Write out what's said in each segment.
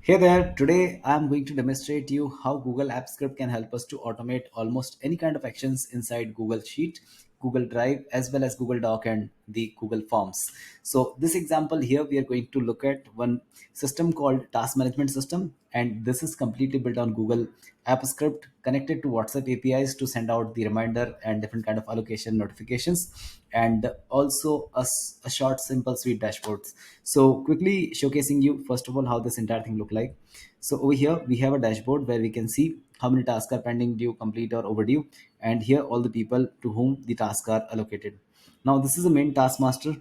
Hey there, today I'm going to demonstrate you how Google App Script can help us to automate almost any kind of actions inside Google Sheet, Google Drive, as well as Google Doc and the Google Forms. So this example here, we are going to look at one system called Task Management System, and this is completely built on Google App Script connected to WhatsApp APIs to send out the reminder and different kind of allocation notifications, and also a short simple sweet dashboards. So quickly showcasing you first of all how this entire thing look like. So over here we have a dashboard where we can see how many tasks are pending, due, complete, or overdue, and here all the people to whom the tasks are allocated. Now this is the main task master,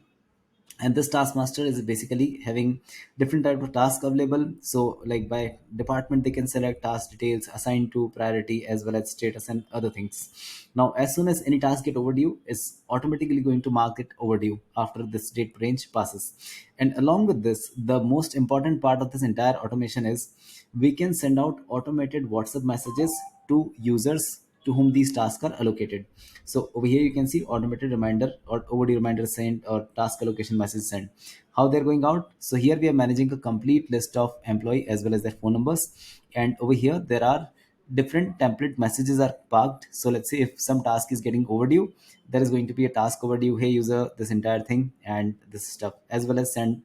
and this task master is basically having different type of tasks available. So like by department they can select task details, assign to priority, as well as status and other things. Now as soon as any task get overdue, is automatically going to mark it overdue after this date range passes. And along with this, the most important part of this entire automation is we can send out automated WhatsApp messages to users to whom these tasks are allocated. So over here you can see automated reminder or overdue reminder sent or task allocation message sent. How they're going out? So here we are managing a complete list of employee as well as their phone numbers, and over here there are different template messages are parked. So let's say if some task is getting overdue, there is going to be a task overdue, hey user, this entire thing and this stuff, as well as send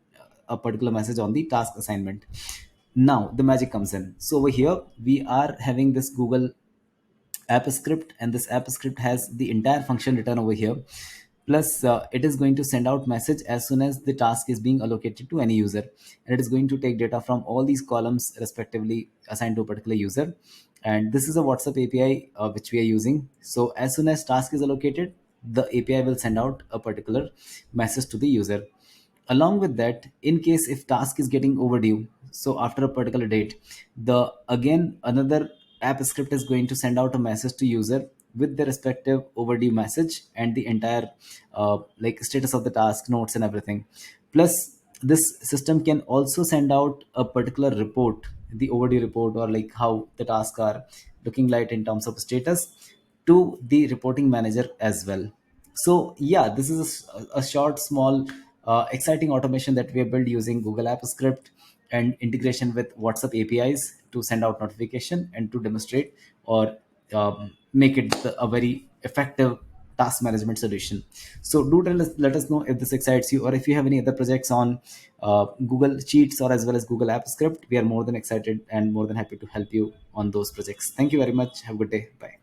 a particular message on the task assignment. Now the magic comes in. So over here we are having this Google app script, and this app script has the entire function written over here. Plus it is going to send out message as soon as the task is being allocated to any user, and it is going to take data from all these columns respectively assigned to a particular user. And this is a WhatsApp API which we are using. So as soon as task is allocated, the API will send out a particular message to the user. Along with that, in case if task is getting overdue, so after a particular date, the again another app script is going to send out a message to user with the respective overdue message and the entire like status of the task notes and everything. Plus this system can also send out a particular report, the overdue report, or like how the tasks are looking like in terms of status, to the reporting manager as well. So yeah, this is a short, small, exciting automation that we have built using Google App Script and integration with WhatsApp APIs to send out notification and to demonstrate or make it a very effective task management solution. So do let us know if this excites you, or if you have any other projects on Google Sheets or as well as Google App Script. We are more than excited and more than happy to help you on those projects. Thank you very much. Have a good day. Bye.